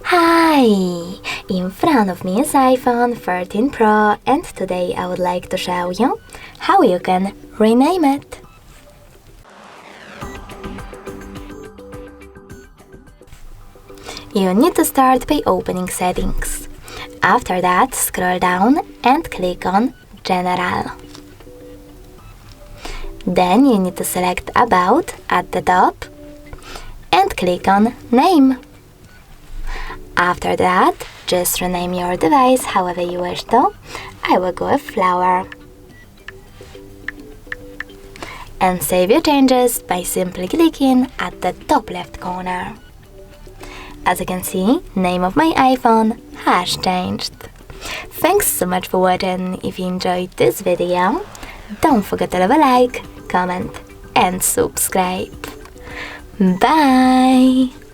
Hi! In front of me is iPhone 13 Pro and today I would like to show you how you can rename it. You need to start by opening Settings. After that, scroll down and click on General. Then you need to select About at the top and click on Name. After that, just rename your device however you wish to. I will go with Flower. And save your changes by simply clicking at the top left corner. As you can see, name of my iPhone has changed. Thanks so much for watching. If you enjoyed this video, don't forget to leave a like, comment and subscribe. Bye!